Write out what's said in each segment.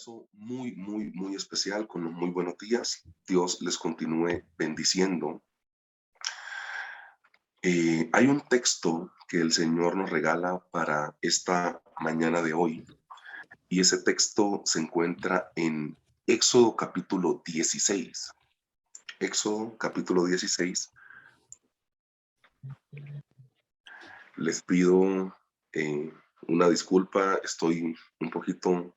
abrazo muy especial con los muy buenos días. Dios les continúe bendiciendo. Hay un texto que el Señor nos regala para esta mañana de hoy, y ese texto se encuentra en Éxodo capítulo 16. Éxodo capítulo 16. Les pido una disculpa, estoy un poquito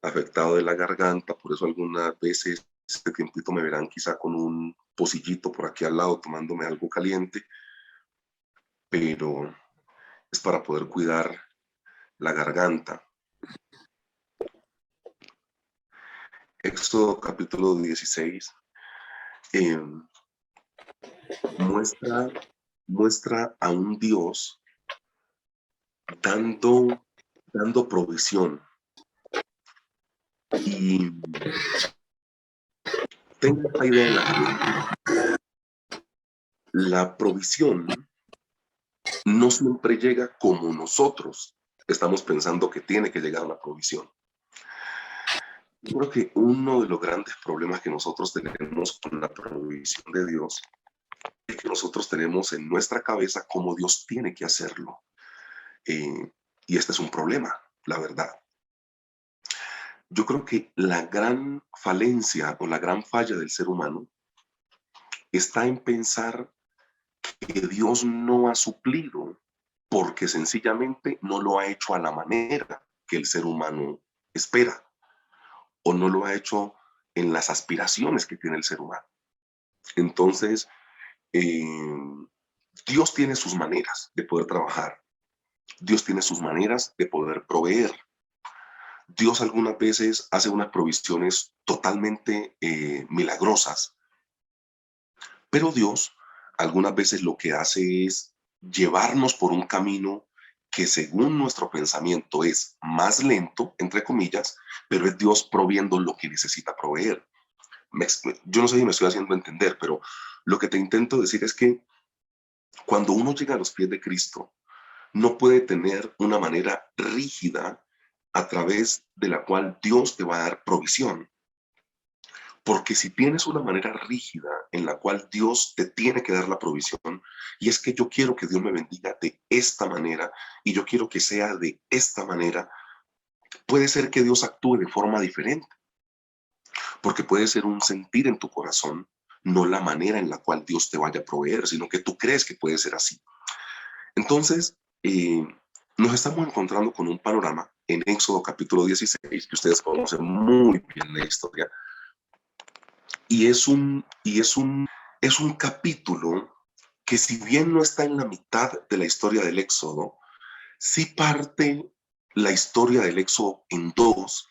afectado de la garganta, por eso algunas veces este tiempito me verán quizá con un pocillito por aquí al lado tomándome algo caliente, pero es para poder cuidar la garganta. Éxodo capítulo 16 muestra a un Dios dando provisión. Y tengo esta idea en la cabeza. La provisión no siempre llega como nosotros estamos pensando que tiene que llegar la provisión. Yo creo que uno de los grandes problemas que nosotros tenemos con la provisión de Dios es que nosotros tenemos en nuestra cabeza cómo Dios tiene que hacerlo. Y este es un problema, la verdad. Yo creo que la gran falencia o la gran falla del ser humano está en pensar que Dios no ha suplido porque sencillamente no lo ha hecho a la manera que el ser humano espera, o no lo ha hecho en las aspiraciones que tiene el ser humano. Entonces, Dios tiene sus maneras de poder trabajar. Dios tiene sus maneras de poder proveer. Dios algunas veces hace unas provisiones totalmente milagrosas, pero Dios algunas veces lo que hace es llevarnos por un camino que según nuestro pensamiento es más lento, entre comillas, pero es Dios proviendo lo que necesita proveer. Yo no sé si me estoy haciendo entender, pero lo que te intento decir es que cuando uno llega a los pies de Cristo, no puede tener una manera rígida a través de la cual Dios te va a dar provisión. Porque si tienes una manera rígida en la cual Dios te tiene que dar la provisión, y es que yo quiero que Dios me bendiga de esta manera, y yo quiero que sea de esta manera, puede ser que Dios actúe de forma diferente, porque puede ser un sentir en tu corazón, no la manera en la cual Dios te vaya a proveer, sino que tú crees que puede ser así. Entonces, nos estamos encontrando con un panorama en Éxodo capítulo 16, que ustedes conocen muy bien la historia, y es un capítulo que, si bien no está en la mitad de la historia del Éxodo, sí parte la historia del Éxodo en dos,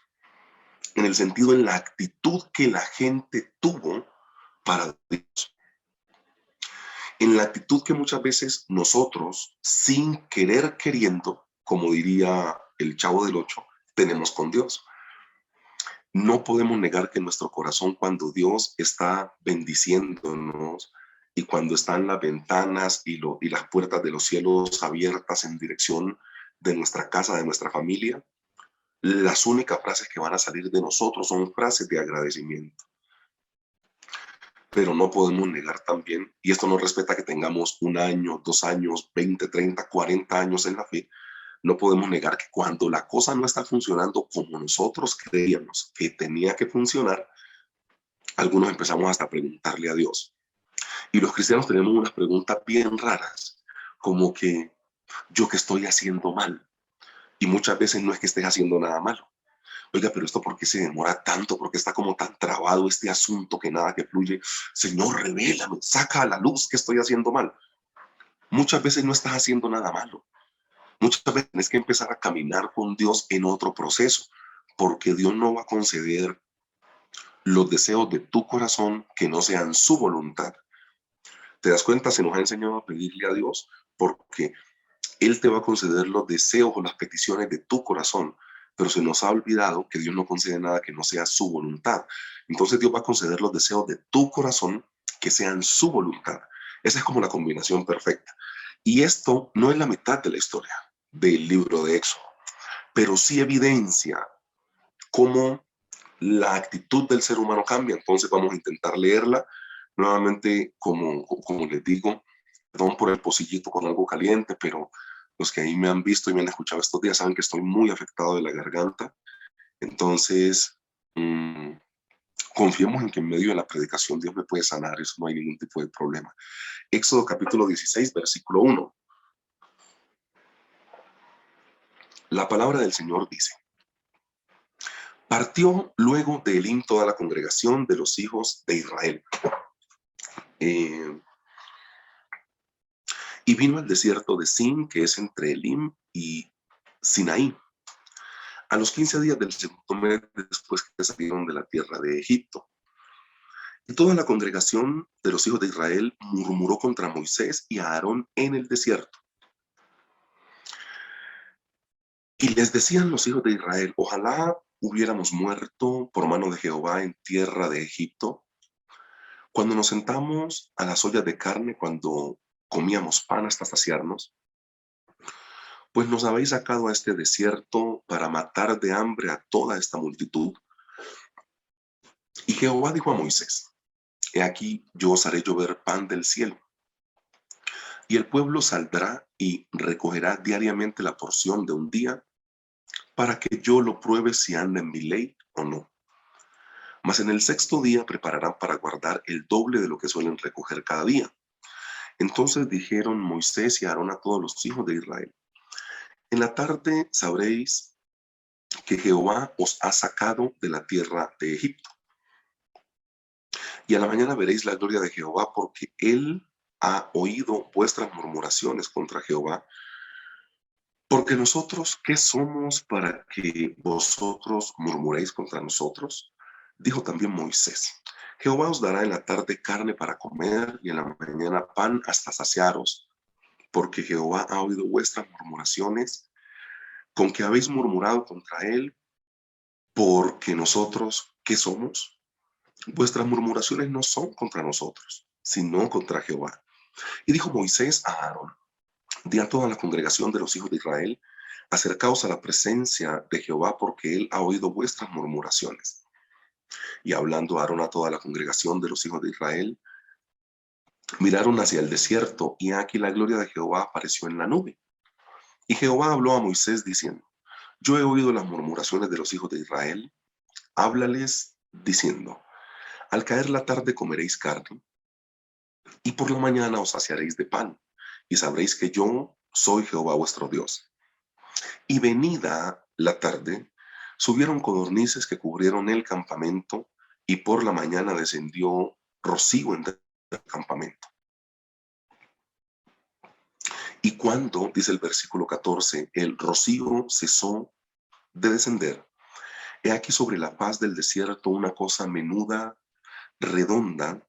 en el sentido, en la actitud que la gente tuvo para Dios. En la actitud que muchas veces nosotros, sin querer queriendo, como diría el Chavo del Ocho, tenemos con Dios. No podemos negar que en nuestro corazón, cuando Dios está bendiciéndonos y cuando están las ventanas y las puertas de los cielos abiertas en dirección de nuestra casa, de nuestra familia, las únicas frases que van a salir de nosotros son frases de agradecimiento. Pero no podemos negar también, y esto no respeta que tengamos 1 año, 2 años, 20, 30, 40 años en la fe, no podemos negar que cuando la cosa no está funcionando como nosotros creíamos que tenía que funcionar, algunos empezamos hasta a preguntarle a Dios. Y los cristianos tenemos unas preguntas bien raras, como que yo qué estoy haciendo mal. Y muchas veces no es que estés haciendo nada malo. Oiga, pero esto ¿por qué se demora tanto? ¿Por qué está como tan trabado este asunto que nada que fluye? Señor, revélame, saca a la luz que estoy haciendo mal. Muchas veces no estás haciendo nada malo. Muchas veces tienes que empezar a caminar con Dios en otro proceso, porque Dios no va a conceder los deseos de tu corazón que no sean su voluntad. ¿Te das cuenta? Se nos ha enseñado a pedirle a Dios porque Él te va a conceder los deseos o las peticiones de tu corazón, pero se nos ha olvidado que Dios no concede nada que no sea su voluntad. Entonces Dios va a conceder los deseos de tu corazón que sean su voluntad. Esa es como la combinación perfecta. Y esto no es la mitad de la historia del libro de Éxodo, pero sí evidencia cómo la actitud del ser humano cambia. Entonces vamos a intentar leerla nuevamente, como les digo, perdón por el pocillito con algo caliente, pero los que ahí me han visto y me han escuchado estos días saben que estoy muy afectado de la garganta. Entonces, confiemos en que en medio de la predicación Dios me puede sanar, eso no hay ningún tipo de problema. Éxodo capítulo 16, versículo 1. La palabra del Señor dice: partió luego de Elim toda la congregación de los hijos de Israel, y vino al desierto de Sin, que es entre Elim y Sinaí, a los 15 días del segundo mes después que salieron de la tierra de Egipto. Y toda la congregación de los hijos de Israel murmuró contra Moisés y a Aarón en el desierto. Y les decían los hijos de Israel: ojalá hubiéramos muerto por mano de Jehová en tierra de Egipto, cuando nos sentamos a las ollas de carne, cuando comíamos pan hasta saciarnos. Pues nos habéis sacado a este desierto para matar de hambre a toda esta multitud. Y Jehová dijo a Moisés: he aquí, yo os haré llover pan del cielo, y el pueblo saldrá y recogerá diariamente la porción de un día, para que yo lo pruebe si anda en mi ley o no. Mas en el sexto día prepararán para guardar el doble de lo que suelen recoger cada día. Entonces dijeron Moisés y Aarón a todos los hijos de Israel: en la tarde sabréis que Jehová os ha sacado de la tierra de Egipto. Y a la mañana veréis la gloria de Jehová, porque él ha oído vuestras murmuraciones contra Jehová. Porque nosotros, ¿qué somos para que vosotros murmuréis contra nosotros? Dijo también Moisés: Jehová os dará en la tarde carne para comer y en la mañana pan hasta saciaros, porque Jehová ha oído vuestras murmuraciones con que habéis murmurado contra él. Porque nosotros, ¿qué somos? Vuestras murmuraciones no son contra nosotros, sino contra Jehová. Y dijo Moisés a Aarón: di a toda la congregación de los hijos de Israel: acercaos a la presencia de Jehová, porque él ha oído vuestras murmuraciones. Y hablando Aarón a toda la congregación de los hijos de Israel, miraron hacia el desierto, y aquí la gloria de Jehová apareció en la nube. Y Jehová habló a Moisés diciendo: yo he oído las murmuraciones de los hijos de Israel, háblales diciendo: al caer la tarde comeréis carne, y por la mañana os saciaréis de pan, y sabréis que yo soy Jehová vuestro Dios. Y venida la tarde, subieron codornices que cubrieron el campamento, y por la mañana descendió rocío en el campamento. Y cuando, dice el versículo 14, el rocío cesó de descender, he aquí sobre la faz del desierto una cosa menuda, redonda,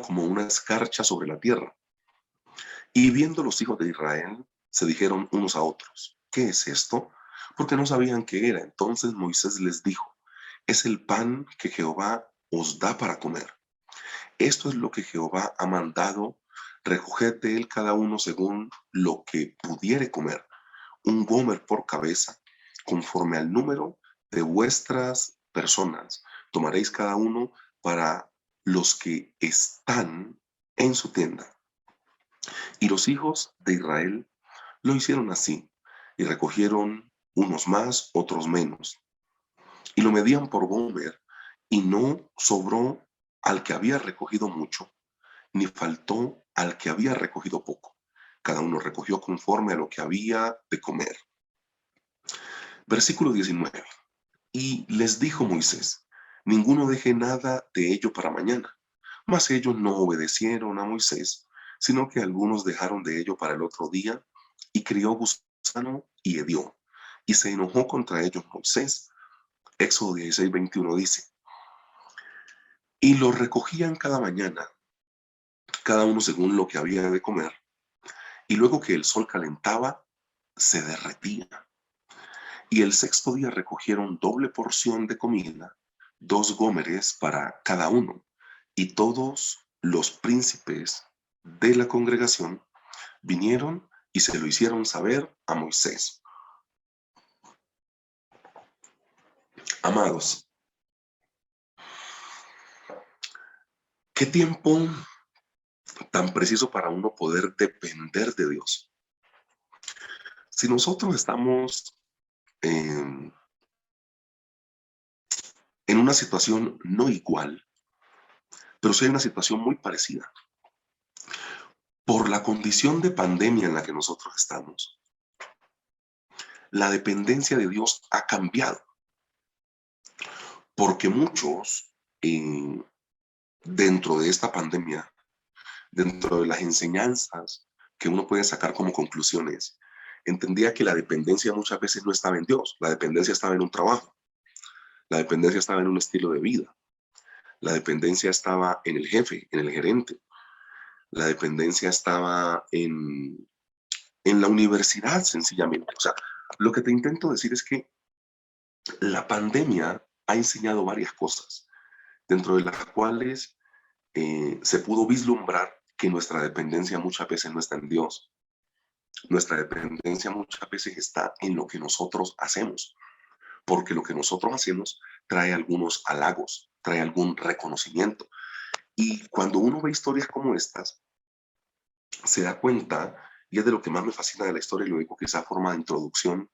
como una escarcha sobre la tierra. Y viendo los hijos de Israel, se dijeron unos a otros: ¿qué es esto? Porque no sabían qué era. Entonces Moisés les dijo: es el pan que Jehová os da para comer. Esto es lo que Jehová ha mandado: recoged de él cada uno según lo que pudiere comer, un gomer por cabeza, conforme al número de vuestras personas. Tomaréis cada uno para los que están en su tienda. Y los hijos de Israel lo hicieron así, y recogieron unos más, otros menos, y lo medían por gomer, y no sobró al que había recogido mucho, ni faltó al que había recogido poco. Cada uno recogió conforme a lo que había de comer. Versículo 19. Y les dijo Moisés: ninguno deje nada de ello para mañana. Mas ellos no obedecieron a Moisés, sino que algunos dejaron de ello para el otro día, y crió gusano y hedió, y se enojó contra ellos Moisés. Éxodo 16, 21 dice: y lo recogían cada mañana, cada uno según lo que había de comer, y luego que el sol calentaba, se derretía. Y el sexto día recogieron doble porción de comida, 2 gómeres para cada uno, y todos los príncipes de la congregación vinieron y se lo hicieron saber a Moisés. Amados, ¿qué tiempo tan preciso para uno poder depender de Dios? Si nosotros estamos en, en una situación no igual, pero sí hay una situación muy parecida, por la condición de pandemia en la que nosotros estamos, la dependencia de Dios ha cambiado, porque muchos dentro de esta pandemia, dentro de las enseñanzas que uno puede sacar como conclusiones, entendía que la dependencia muchas veces no estaba en Dios, la dependencia estaba en un trabajo, la dependencia estaba en un estilo de vida, la dependencia estaba en el jefe, en el gerente, la dependencia estaba en la universidad sencillamente. O sea, lo que te intento decir es que la pandemia ha enseñado varias cosas, dentro de las cuales se pudo vislumbrar que nuestra dependencia muchas veces no está en Dios. Nuestra dependencia muchas veces está en lo que nosotros hacemos, porque lo que nosotros hacemos trae algunos halagos, trae algún reconocimiento. Y cuando uno ve historias como estas, se da cuenta, y es de lo que más me fascina de la historia, y lo digo que esa forma de introducción,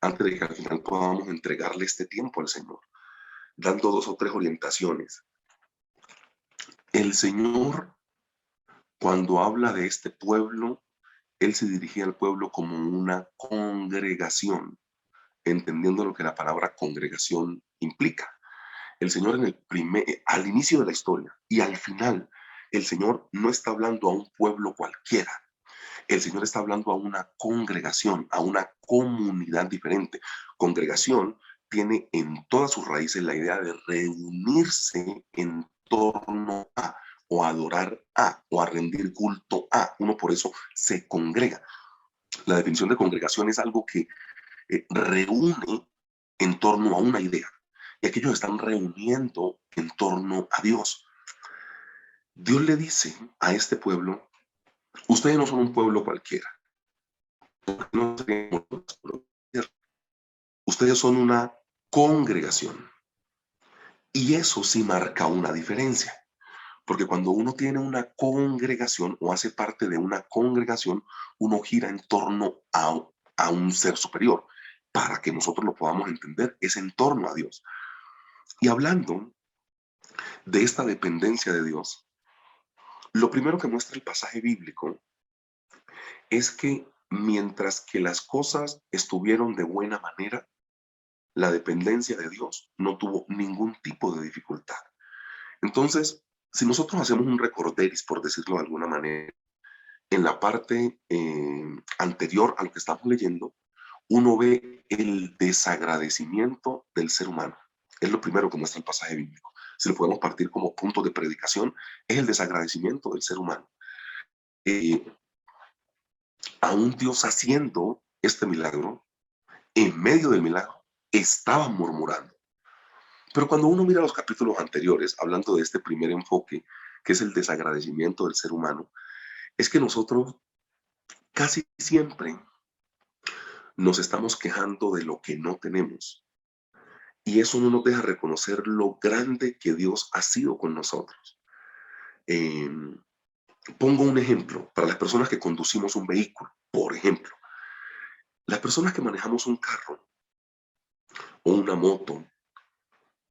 antes de que al final podamos entregarle este tiempo al Señor, dando dos o tres orientaciones. El Señor, cuando habla de este pueblo, Él se dirigía al pueblo como una congregación, entendiendo lo que la palabra congregación implica. El Señor al inicio de la historia y al final, el Señor no está hablando a un pueblo cualquiera. El Señor está hablando a una congregación, a una comunidad diferente. Congregación tiene en todas sus raíces la idea de reunirse en torno a, o a adorar a, o a rendir culto a. Uno por eso se congrega. La definición de congregación es algo que reúne en torno a una idea. Y aquellos están reuniendo en torno a Dios. Dios le dice a este pueblo, ustedes no son un pueblo cualquiera. No, ustedes son una congregación. Y eso sí marca una diferencia. Porque cuando uno tiene una congregación o hace parte de una congregación, uno gira en torno a un ser superior. Para que nosotros lo podamos entender, es en torno a Dios. Y hablando de esta dependencia de Dios, lo primero que muestra el pasaje bíblico es que mientras que las cosas estuvieron de buena manera, la dependencia de Dios no tuvo ningún tipo de dificultad. Entonces, si nosotros hacemos un recorderis, por decirlo de alguna manera, en la parte anterior a lo que estamos leyendo, uno ve el desagradecimiento del ser humano. Es lo primero que muestra el pasaje bíblico. Si lo podemos partir como punto de predicación, es el desagradecimiento del ser humano. Eh, Aún Dios haciendo este milagro, en medio del milagro, estaban murmurando. Pero cuando uno mira los capítulos anteriores, hablando de este primer enfoque, que es el desagradecimiento del ser humano, es que nosotros casi siempre nos estamos quejando de lo que no tenemos. Y eso no nos deja reconocer lo grande que Dios ha sido con nosotros. Eh, Pongo un ejemplo para las personas que conducimos un vehículo. Por ejemplo, las personas que manejamos un carro o una moto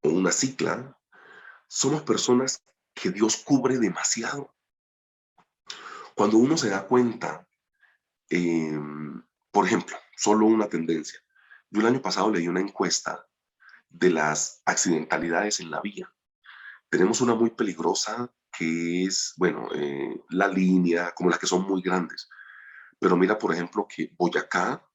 o una cicla, somos personas que Dios cubre demasiado. Cuando uno se da cuenta, eh, por ejemplo, solo una tendencia. Yo el año pasado leí una encuesta de las accidentalidades en la vía. Tenemos una muy peligrosa que es, bueno, la línea, como las que son muy grandes. Pero mira, por ejemplo, que Boyacá,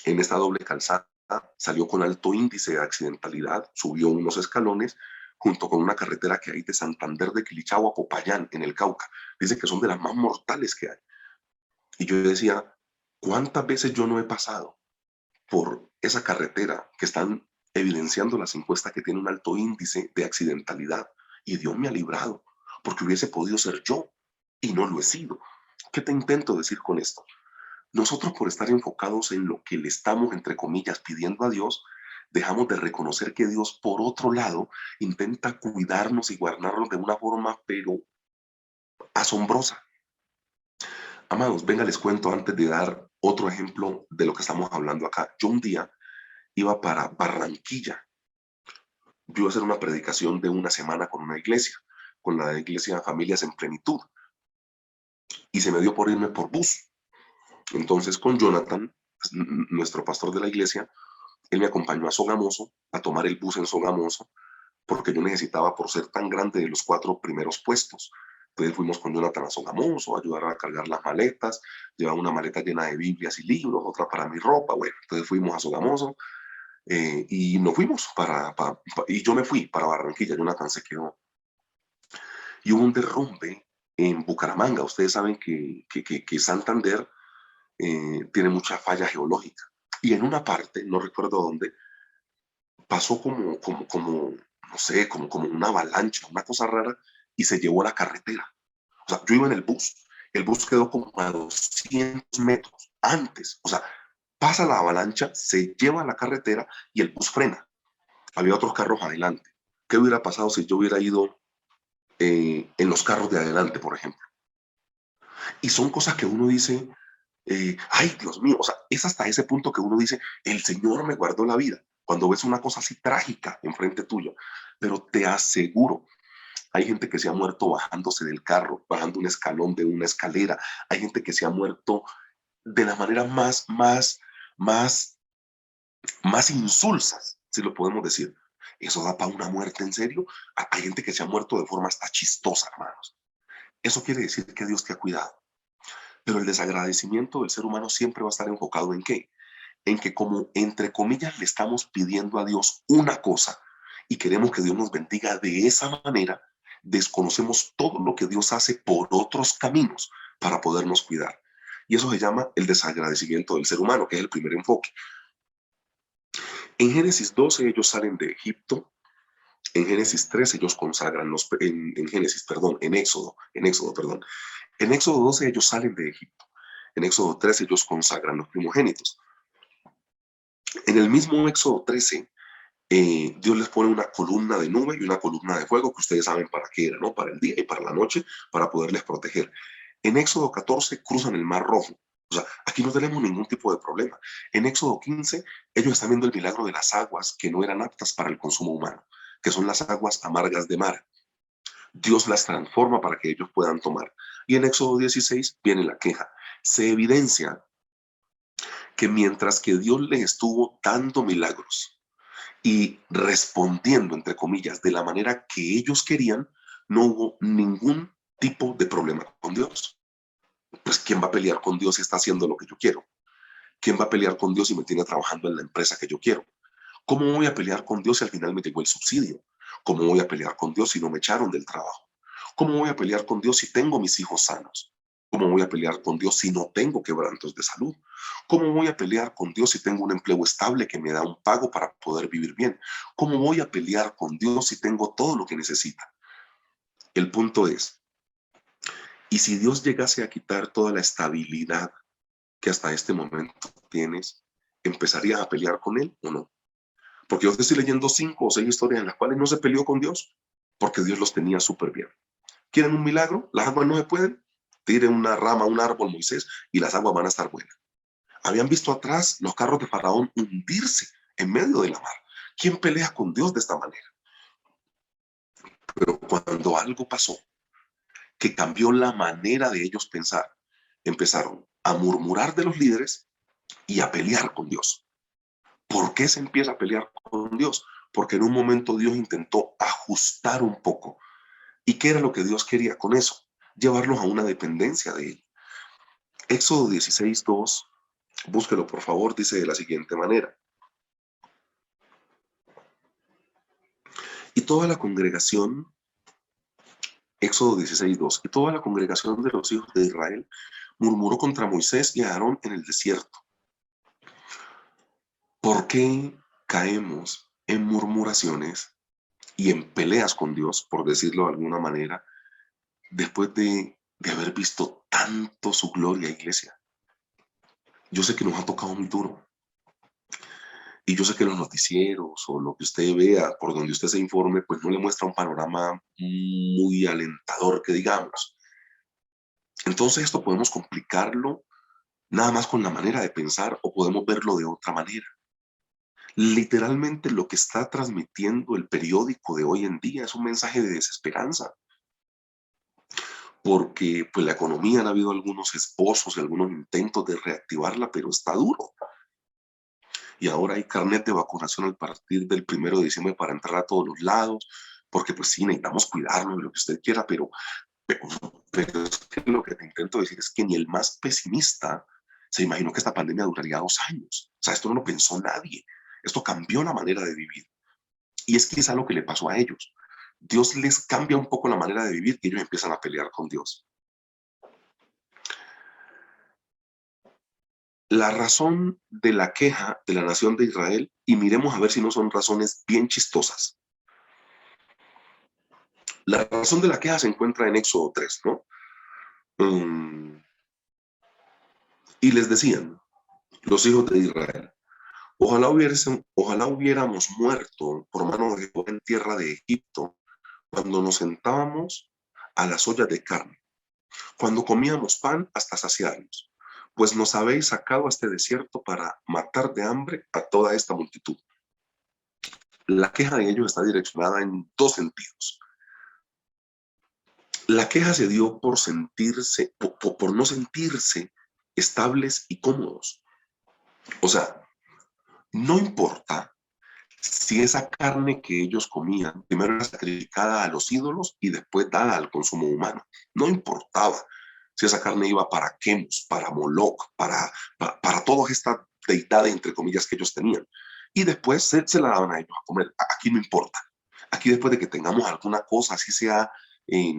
en esta doble calzada, salió con alto índice de accidentalidad, subió unos escalones, junto con una carretera que hay de Santander de Quilichao a Popayán, en el Cauca. Dice que son de las más mortales que hay. Y yo decía, ¿cuántas veces yo no he pasado por esa carretera que están evidenciando las encuestas que tiene un alto índice de accidentalidad? Y Dios me ha librado, porque hubiese podido ser yo y no lo he sido. ¿Qué te intento decir con esto? Nosotros por estar enfocados en lo que le estamos, entre comillas, pidiendo a Dios, dejamos de reconocer que Dios, por otro lado, intenta cuidarnos y guardarnos de una forma, pero asombrosa. Amados, venga, les cuento antes de dar otro ejemplo de lo que estamos hablando acá. Yo un día iba para Barranquilla. Yo iba a hacer una predicación de una semana con una iglesia, con la iglesia Familias en Plenitud, y se me dio por irme por bus. Entonces, con Jonathan, nuestro pastor de la iglesia, él me acompañó a Sogamoso, a tomar el bus en Sogamoso, porque yo necesitaba, por ser tan grande, de los 4 primeros puestos. Entonces fuimos con Jonathan a Sogamoso a ayudar a cargar las maletas. Llevaba una maleta llena de Biblias y libros, otra para mi ropa. Bueno, entonces fuimos a Sogamoso y nos fuimos y yo me fui para Barranquilla. Jonathan se quedó. Y hubo un derrumbe en Bucaramanga. Ustedes saben que Santander tiene mucha falla geológica. Y en una parte, no recuerdo dónde, pasó no sé, como una avalancha, una cosa rara, y se llevó a la carretera. O sea, yo iba en el bus quedó como a 200 metros antes. O sea, pasa la avalancha, se lleva a la carretera y el bus frena. Había otros carros adelante. ¿Qué hubiera pasado si yo hubiera ido en los carros de adelante, por ejemplo? Y son cosas que uno dice, ay, Dios mío, o sea, es hasta ese punto que uno dice, el Señor me guardó la vida. Cuando ves una cosa así trágica enfrente tuyo, pero te aseguro, hay gente que se ha muerto bajándose del carro, bajando un escalón de una escalera. Hay gente que se ha muerto de las maneras más, más insulsas, si lo podemos decir. Eso da para una muerte en serio. Hay gente que se ha muerto de forma hasta chistosa, hermanos. Eso quiere decir que Dios te ha cuidado. Pero el desagradecimiento del ser humano siempre va a estar enfocado en qué? En que como entre comillas le estamos pidiendo a Dios una cosa y queremos que Dios nos bendiga de esa manera, desconocemos todo lo que Dios hace por otros caminos para podernos cuidar. Y eso se llama el desagradecimiento del ser humano, que es el primer enfoque. En Génesis 12 ellos salen de Egipto. En Génesis 13 ellos consagran en Génesis, perdón, en Éxodo, perdón. En Éxodo 12 ellos salen de Egipto. En Éxodo 13 ellos consagran los primogénitos. En el mismo Éxodo 13, Dios les pone una columna de nube y una columna de fuego, que ustedes saben para qué era, ¿no? Para el día y para la noche, para poderles proteger. En Éxodo 14 cruzan el Mar Rojo. O sea, aquí no tenemos ningún tipo de problema. En Éxodo 15, ellos están viendo el milagro de las aguas que no eran aptas para el consumo humano, que son las aguas amargas de mar. Dios las transforma para que ellos puedan tomar. Y en Éxodo 16 viene la queja. Se evidencia que mientras que Dios les estuvo dando milagros y respondiendo, entre comillas, de la manera que ellos querían, no hubo ningún tipo de problema con Dios. Pues, ¿quién va a pelear con Dios si está haciendo lo que yo quiero? ¿Quién va a pelear con Dios si me tiene trabajando en la empresa que yo quiero? ¿Cómo voy a pelear con Dios si al final me llegó el subsidio? ¿Cómo voy a pelear con Dios si no me echaron del trabajo? ¿Cómo voy a pelear con Dios si tengo mis hijos sanos? ¿Cómo voy a pelear con Dios si no tengo quebrantos de salud? ¿Cómo voy a pelear con Dios si tengo un empleo estable que me da un pago para poder vivir bien? ¿Cómo voy a pelear con Dios si tengo todo lo que necesita? El punto es, ¿y si Dios llegase a quitar toda la estabilidad que hasta este momento tienes, empezarías a pelear con Él o no? Porque yo te estoy leyendo 5 o 6 historias en las cuales no se peleó con Dios, porque Dios los tenía súper bien. ¿Quieren un milagro? Las aguas no se pueden. Tiren una rama, un árbol, Moisés, y las aguas van a estar buenas. Habían visto atrás los carros de Faraón hundirse en medio de la mar. ¿Quién pelea con Dios de esta manera? Pero cuando algo pasó que cambió la manera de ellos pensar, empezaron a murmurar de los líderes y a pelear con Dios. ¿Por qué se empieza a pelear con Dios? Porque en un momento Dios intentó ajustar un poco. ¿Y qué era lo que Dios quería con eso? Llevarlos a una dependencia de Él. Éxodo 16:2, búsquelo por favor, dice de la siguiente manera. Y toda la congregación, Éxodo 16:2, y toda la congregación de los hijos de Israel murmuró contra Moisés y Aarón en el desierto. ¿Por qué caemos en murmuraciones y en peleas con Dios, por decirlo de alguna manera, después de haber visto tanto su gloria, iglesia? Yo sé que nos ha tocado muy duro. Y yo sé que los noticieros o lo que usted vea, por donde usted se informe, pues no le muestra un panorama muy alentador, que digamos. Entonces esto podemos complicarlo nada más con la manera de pensar o podemos verlo de otra manera. Literalmente lo que está transmitiendo el periódico de hoy en día es un mensaje de desesperanza, porque pues la economía han habido algunos esbozos y algunos intentos de reactivarla, pero está duro. Y ahora hay carnet de vacunación a partir del 1 de diciembre para entrar a todos los lados, porque pues sí, necesitamos cuidarnos de lo que usted quiera, pero, pero es que lo que te intento decir es que ni el más pesimista se imaginó que esta pandemia duraría 2 años. O sea, esto no lo pensó nadie. Esto cambió la manera de vivir. Y es quizá lo que le pasó a ellos. Dios les cambia un poco la manera de vivir y ellos empiezan a pelear con Dios. La razón de la queja de la nación de Israel, y miremos a ver si no son razones bien chistosas. La razón de la queja se encuentra en Éxodo 3, ¿no? Y les decían los hijos de Israel, ojalá hubiéramos muerto por mano de Jehová en tierra de Egipto, cuando nos sentábamos a las ollas de carne, cuando comíamos pan hasta saciarnos, pues nos habéis sacado a este desierto para matar de hambre a toda esta multitud. La queja de ellos está direccionada en dos sentidos. La queja se dio por sentirse, por no sentirse estables y cómodos. O sea, no importa si esa carne que ellos comían primero era sacrificada a los ídolos y después dada al consumo humano. No importaba si esa carne iba para Chemus, para Moloch, para todas estas deidades, entre comillas, que ellos tenían. Y después se la daban a ellos a comer. Aquí no importa. Aquí después de que tengamos alguna cosa, así sea, eh,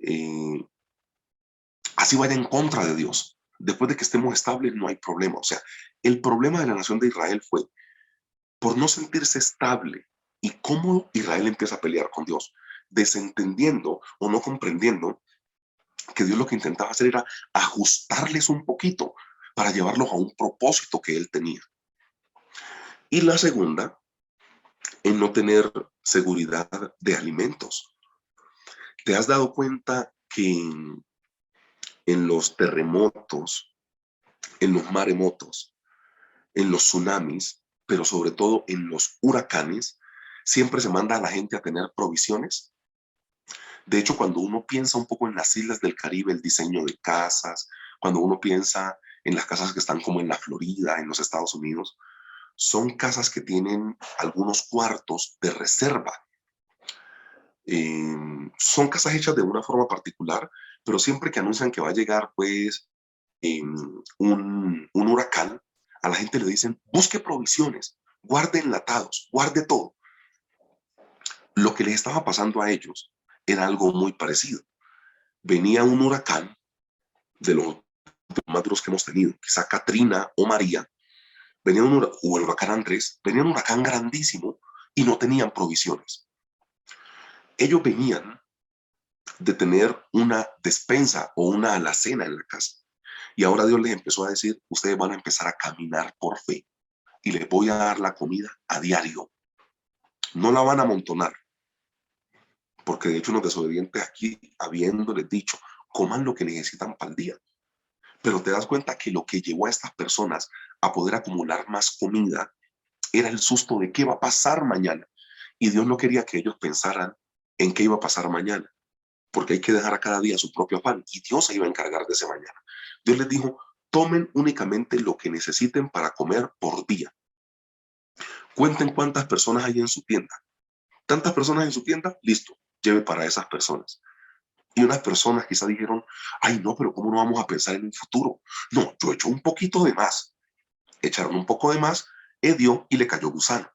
eh, así vaya en contra de Dios, después de que estemos estables no hay problema. O sea, el problema de la nación de Israel fue por no sentirse estable y cómo Israel empieza a pelear con Dios, desentendiendo o no comprendiendo que Dios lo que intentaba hacer era ajustarles un poquito para llevarlos a un propósito que él tenía. Y la segunda, en no tener seguridad de alimentos. ¿Te has dado cuenta que en los terremotos, en los maremotos, en los tsunamis, pero sobre todo en los huracanes, siempre se manda a la gente a tener provisiones? De hecho, cuando uno piensa un poco en las islas del Caribe, el diseño de casas, cuando uno piensa en las casas que están como en la Florida, en los Estados Unidos, son casas que tienen algunos cuartos de reserva. Son casas hechas de una forma particular, pero siempre que anuncian que va a llegar pues un huracán, a la gente le dicen, busque provisiones, guarde enlatados, guarde todo. Lo que les estaba pasando a ellos era algo muy parecido. Venía un huracán de los más duros que hemos tenido, quizá Katrina o María, venía o el huracán Andrés, venía un huracán grandísimo y no tenían provisiones. Ellos venían de tener una despensa o una alacena en la casa. Y ahora Dios les empezó a decir, ustedes van a empezar a caminar por fe y les voy a dar la comida a diario. No la van a amontonar, porque de hecho unos desobedientes aquí, habiéndoles dicho, coman lo que necesitan para el día. Pero te das cuenta que lo que llevó a estas personas a poder acumular más comida era el susto de qué va a pasar mañana. Y Dios no quería que ellos pensaran en qué iba a pasar mañana, porque hay que dejar a cada día su propio afán y Dios se iba a encargar de ese mañana. Dios les dijo, tomen únicamente lo que necesiten para comer por día. Cuenten cuántas personas hay en su tienda. ¿Tantas personas en su tienda? Listo, lleve para esas personas. Y unas personas quizá dijeron, ay no, pero ¿cómo no vamos a pensar en un futuro? No, yo echo un poquito de más. Echaron un poco de más, dio y le cayó gusano.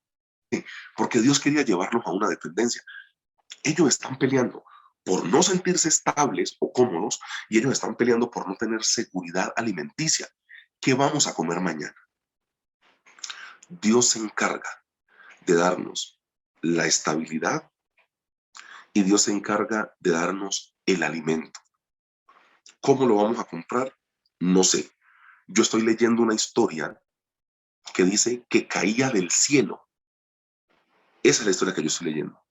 Porque Dios quería llevarlos a una dependencia. Ellos están peleando por no sentirse estables o cómodos y ellos están peleando por no tener seguridad alimenticia. ¿Qué vamos a comer mañana? Dios se encarga de darnos la estabilidad y Dios se encarga de darnos el alimento. ¿Cómo lo vamos a comprar? No sé. Yo estoy leyendo una historia que dice que caía del cielo. Esa es la historia que yo estoy leyendo.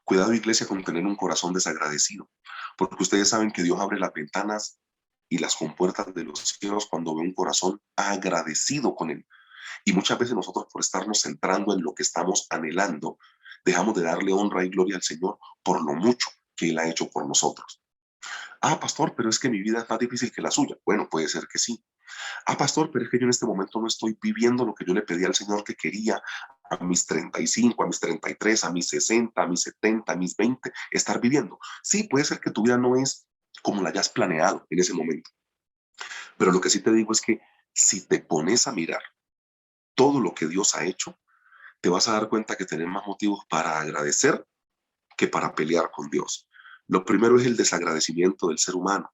Cuidado, iglesia, con tener un corazón desagradecido, porque ustedes saben que Dios abre las ventanas y las compuertas de los cielos cuando ve un corazón agradecido con Él. Y muchas veces nosotros, por estarnos centrando en lo que estamos anhelando, dejamos de darle honra y gloria al Señor por lo mucho que Él ha hecho por nosotros. Ah, pastor, pero es que mi vida es más difícil que la suya. Bueno, puede ser que sí. Ah, pastor, pero es que yo en este momento no estoy viviendo lo que yo le pedí al Señor que quería a mis 35, a mis 33, a mis 60, a mis 70, a mis 20, estar viviendo. Sí, puede ser que tu vida no es como la hayas planeado en ese momento. Pero lo que sí te digo es que si te pones a mirar todo lo que Dios ha hecho, te vas a dar cuenta que tenés más motivos para agradecer que para pelear con Dios. Lo primero es el desagradecimiento del ser humano.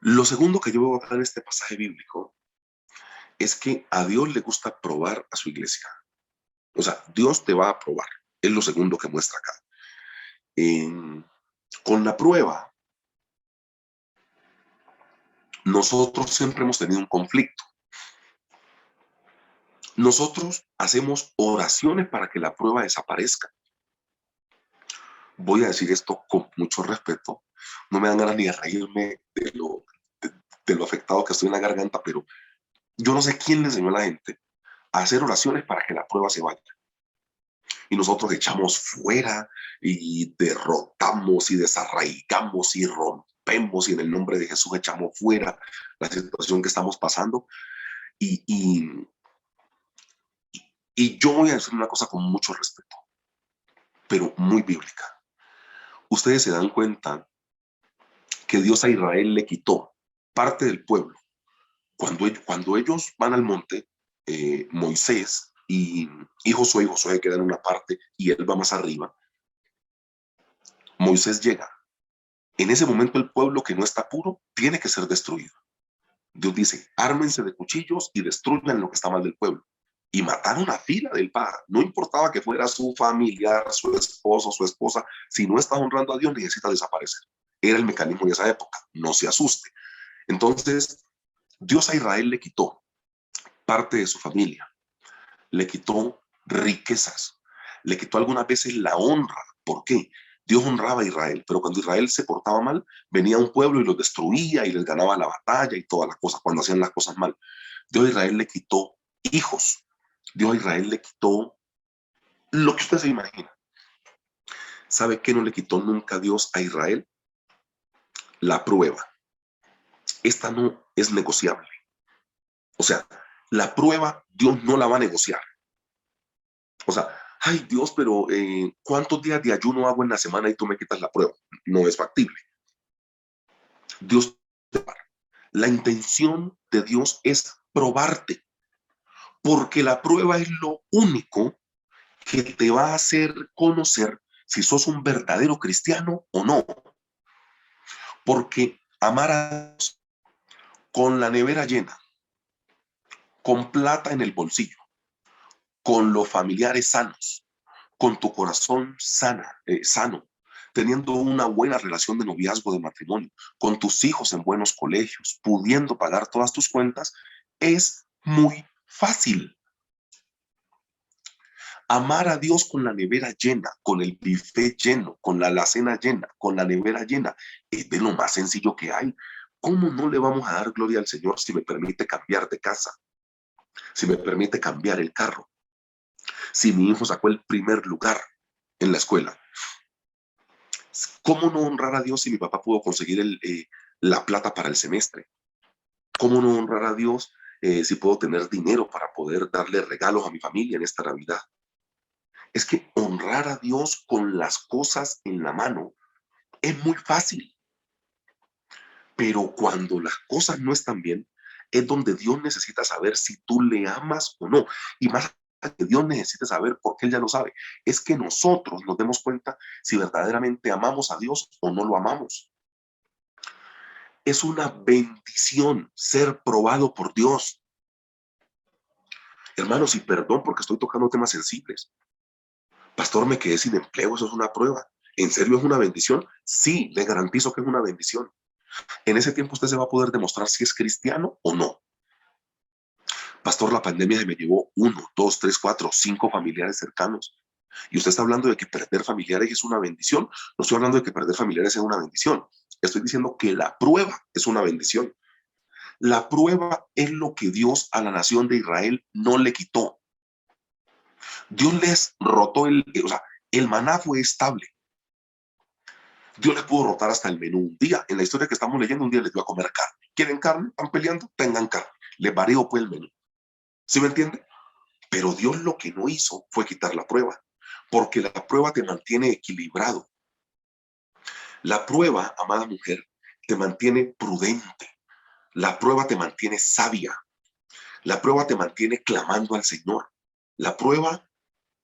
Lo segundo que yo veo acá en este pasaje bíblico es que a Dios le gusta probar a su iglesia. O sea, Dios te va a probar. Es lo segundo que muestra acá. Con la prueba, nosotros siempre hemos tenido un conflicto. Nosotros hacemos oraciones para que la prueba desaparezca. Voy a decir esto con mucho respeto. No me dan ganas ni de reírme de lo afectado que estoy en la garganta, pero yo no sé quién le enseñó a la gente a hacer oraciones para que la prueba se vaya. Y nosotros echamos fuera y derrotamos y desarraigamos y rompemos y en el nombre de Jesús echamos fuera la situación que estamos pasando. Y, y, y yo voy a decir una cosa con mucho respeto, pero muy bíblica. Ustedes se dan cuenta que Dios a Israel le quitó parte del pueblo. Cuando ellos van al monte, Moisés y Josué quedan en una parte y él va más arriba. Moisés llega. En ese momento el pueblo que no está puro tiene que ser destruido. Dios dice, ármense de cuchillos y destruyan lo que está mal del pueblo. Y mataron a fila del padre. No importaba que fuera su familiar, su esposo, su esposa. Si no estás honrando a Dios, necesita desaparecer. Era el mecanismo de esa época. No se asuste. Entonces, Dios a Israel le quitó parte de su familia. Le quitó riquezas. Le quitó algunas veces la honra. ¿Por qué? Dios honraba a Israel, pero cuando Israel se portaba mal, venía un pueblo y los destruía y les ganaba la batalla y todas las cosas cuando hacían las cosas mal. Dios a Israel le quitó hijos. Dios a Israel le quitó lo que usted se imagina. ¿Sabe qué no le quitó nunca Dios a Israel? La prueba. Esta no es negociable. O sea, la prueba Dios no la va a negociar. O sea, ay Dios, pero ¿cuántos días de ayuno hago en la semana y tú me quitas la prueba? No es factible. Dios, la intención de Dios es probarte, porque la prueba es lo único que te va a hacer conocer si sos un verdadero cristiano o no. Porque amar a Dios con la nevera llena, con plata en el bolsillo, con los familiares sanos, con tu corazón sano, teniendo una buena relación de noviazgo, de matrimonio, con tus hijos en buenos colegios, pudiendo pagar todas tus cuentas, es muy fácil. Amar a Dios con la nevera llena, con el buffet lleno, con la alacena llena, con la nevera llena, es de lo más sencillo que hay. ¿Cómo no le vamos a dar gloria al Señor si me permite cambiar de casa? Si me permite cambiar el carro, si mi hijo sacó el primer lugar en la escuela. ¿Cómo no honrar a Dios si mi papá pudo conseguir la plata para el semestre? ¿Cómo no honrar a Dios si puedo tener dinero para poder darle regalos a mi familia en esta Navidad? Es que honrar a Dios con las cosas en la mano es muy fácil, pero cuando las cosas no están bien, es donde Dios necesita saber si tú le amas o no. Y más que Dios necesita saber, porque Él ya lo sabe, es que nosotros nos demos cuenta si verdaderamente amamos a Dios o no lo amamos. Es una bendición ser probado por Dios. Hermanos, y perdón porque estoy tocando temas sensibles. Pastor, me quedé sin empleo, eso es una prueba. ¿En serio es una bendición? Sí, le garantizo que es una bendición. En ese tiempo usted se va a poder demostrar si es cristiano o no. Pastor, la pandemia se me llevó 1, 2, 3, 4, 5 familiares cercanos. Y usted está hablando de que perder familiares es una bendición. No estoy hablando de que perder familiares es una bendición. Estoy diciendo que la prueba es una bendición. La prueba es lo que Dios a la nación de Israel no le quitó. Dios les rotó o sea, el maná fue estable. Dios les pudo rotar hasta el menú. Un día, en la historia que estamos leyendo, un día les dio a comer carne. ¿Quieren carne? ¿Están peleando? Tengan carne. Les varió pues el menú. ¿Sí me entiende? Pero Dios lo que no hizo fue quitar la prueba, porque la prueba te mantiene equilibrado. La prueba, amada mujer, te mantiene prudente. La prueba te mantiene sabia. La prueba te mantiene clamando al Señor. La prueba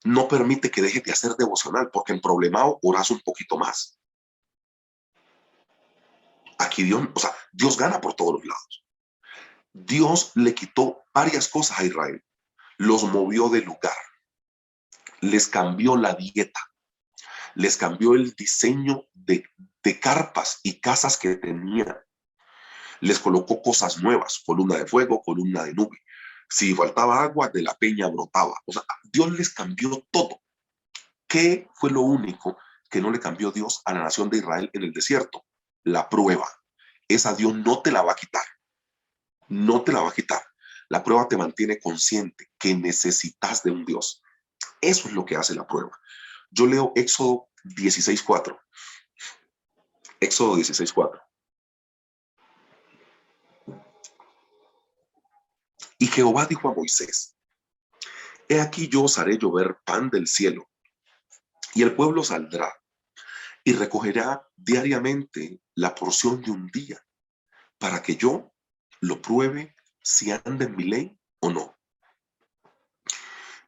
no permite que dejes de hacer devocional, porque en problemado oras un poquito más. Aquí Dios, o sea, Dios gana por todos los lados. Dios le quitó varias cosas a Israel. Los movió de lugar. Les cambió la dieta. Les cambió el diseño de carpas y casas que tenían. Les colocó cosas nuevas, columna de fuego, columna de nube. Si faltaba agua, de la peña brotaba. O sea, Dios les cambió todo. ¿Qué fue lo único que no le cambió Dios a la nación de Israel en el desierto? La prueba. Esa Dios no te la va a quitar. No te la va a quitar. La prueba te mantiene consciente que necesitas de un Dios. Eso es lo que hace la prueba. Yo leo Éxodo 16:4. Éxodo 16:4. Y Jehová dijo a Moisés: He aquí yo os haré llover pan del cielo, y el pueblo saldrá y recogerá diariamente la porción de un día, para que yo lo pruebe si anda en mi ley o no.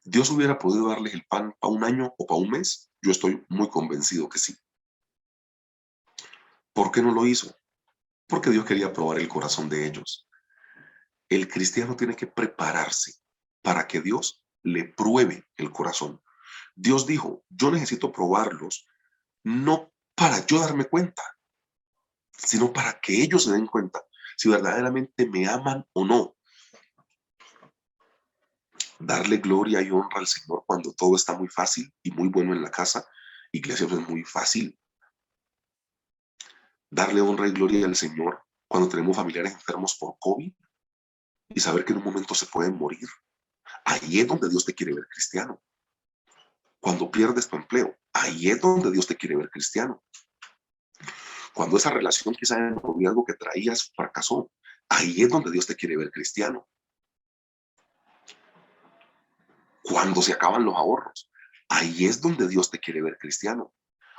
Dios hubiera podido darles el pan para un año o para un mes. Yo estoy muy convencido que sí. ¿Por qué no lo hizo? Porque Dios quería probar el corazón de ellos. El cristiano tiene que prepararse para que Dios le pruebe el corazón. Dios dijo: yo necesito probarlos, no para yo darme cuenta, sino para que ellos se den cuenta si verdaderamente me aman o no. Darle gloria y honra al Señor cuando todo está muy fácil y muy bueno en la casa. Iglesia, pues es muy fácil. Darle honra y gloria al Señor cuando tenemos familiares enfermos por COVID y saber que en un momento se pueden morir. Ahí es donde Dios te quiere ver cristiano. Cuando pierdes tu empleo, ahí es donde Dios te quiere ver cristiano. Cuando esa relación quizá de noviazgo que traías fracasó, ahí es donde Dios te quiere ver cristiano. Cuando se acaban los ahorros, ahí es donde Dios te quiere ver cristiano.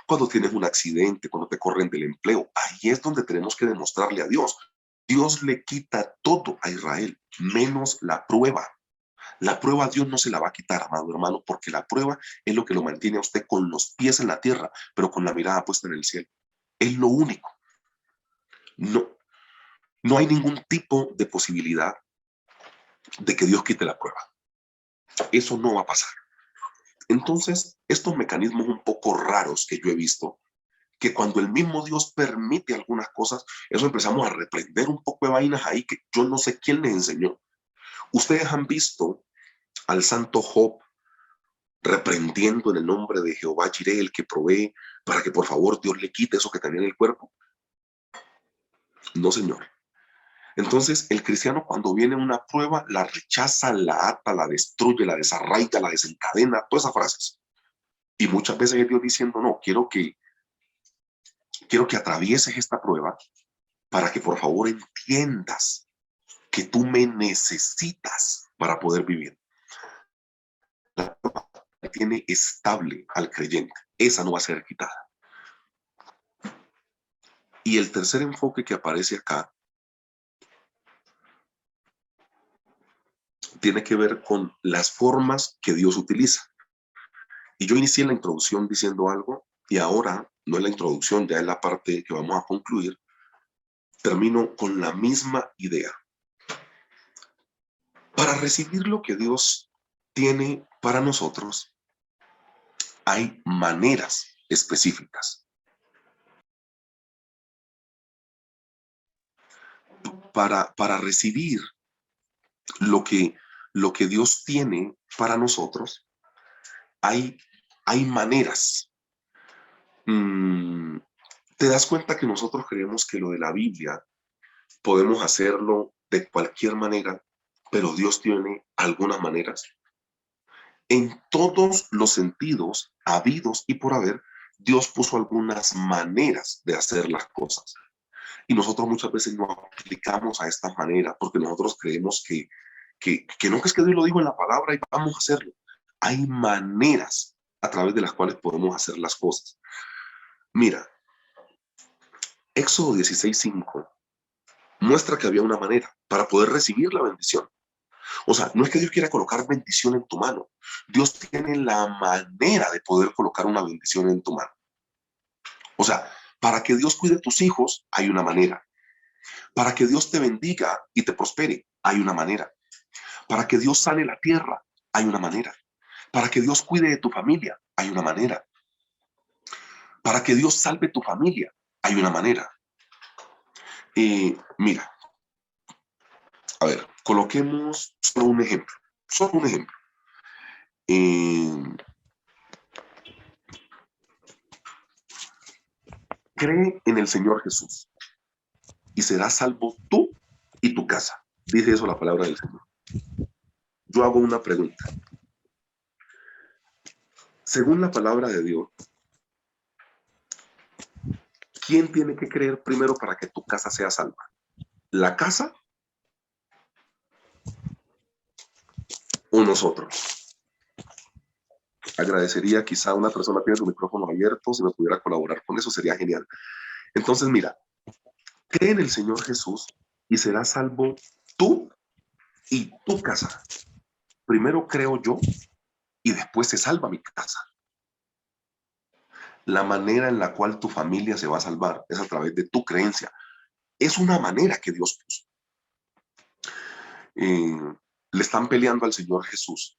Cuando tienes un accidente, cuando te corren del empleo, ahí es donde tenemos que demostrarle a Dios. Dios le quita todo a Israel, menos la prueba. La prueba Dios no se la va a quitar, amado hermano, porque la prueba es lo que lo mantiene a usted con los pies en la tierra, pero con la mirada puesta en el cielo. Es lo único. No, no hay ningún tipo de posibilidad de que Dios quite la prueba. Eso no va a pasar. Entonces, estos mecanismos un poco raros que yo he visto, que cuando el mismo Dios permite algunas cosas, eso empezamos a reprender un poco de vainas ahí que yo no sé quién les enseñó. Ustedes han visto al santo Job reprendiendo en el nombre de Jehová Jireh, el que provee, para que por favor Dios le quite eso que tenía en el cuerpo. No, señor. Entonces, el cristiano cuando viene una prueba, la rechaza, la ata, la destruye, la desarraiga, la desencadena, todas esas frases. Y muchas veces es Dios diciendo: no, quiero que atravieses esta prueba para que por favor entiendas que tú me necesitas para poder vivir. La prueba tiene estable al creyente. Esa no va a ser quitada. Y el tercer enfoque que aparece acá tiene que ver con las formas que Dios utiliza. Y yo inicié la introducción diciendo algo y ahora no es la introducción, ya es la parte que vamos a concluir. Termino con la misma idea. Para recibir lo que Dios tiene para nosotros, hay maneras específicas. Para recibir lo que lo que Dios tiene para nosotros, hay, hay maneras. Mm, ¿Te das cuenta que nosotros creemos que lo de la Biblia podemos hacerlo de cualquier manera, pero Dios tiene algunas maneras? En todos los sentidos habidos y por haber, Dios puso algunas maneras de hacer las cosas. Y nosotros muchas veces no aplicamos a estas maneras porque nosotros creemos que no, que es que Dios lo dijo en la palabra y vamos a hacerlo. Hay maneras a través de las cuales podemos hacer las cosas. Mira, Éxodo 16:5 muestra que había una manera para poder recibir la bendición. O sea, no es que Dios quiera colocar bendición en tu mano. Dios tiene la manera de poder colocar una bendición en tu mano. O sea, para que Dios cuide tus hijos, hay una manera. Para que Dios te bendiga y te prospere, hay una manera. Para que Dios sane la tierra, hay una manera. Para que Dios cuide de tu familia, hay una manera. Para que Dios salve tu familia, hay una manera. Mira, a ver, coloquemos solo un ejemplo. Solo un ejemplo. Cree en el Señor Jesús y serás salvo tú y tu casa. Dice eso la palabra del Señor. Yo hago una pregunta. Según la palabra de Dios, ¿quién tiene que creer primero para que tu casa sea salva? ¿La casa o nosotros? Agradecería quizá a una persona que tiene su micrófono abierto, si me pudiera colaborar con eso, sería genial. Entonces, mira, cree en el Señor Jesús y serás salvo tú y tu casa. Primero creo yo y después se salva mi casa. La manera en la cual tu familia se va a salvar es a través de tu creencia. Es una manera que Dios puso. Le están peleando al Señor Jesús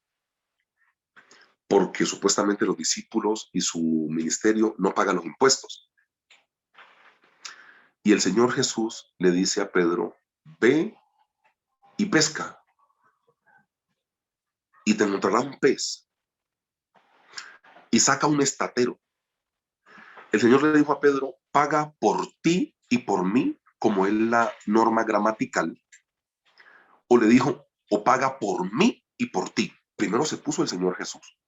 porque supuestamente los discípulos y su ministerio no pagan los impuestos. Y el Señor Jesús le dice a Pedro, ve y pesca y te encontrará un pez y saca un estatero. El Señor le dijo a Pedro, paga por ti y por mí, como es la norma gramatical, o le dijo, o paga por mí y por ti. Primero se puso el Señor Jesús.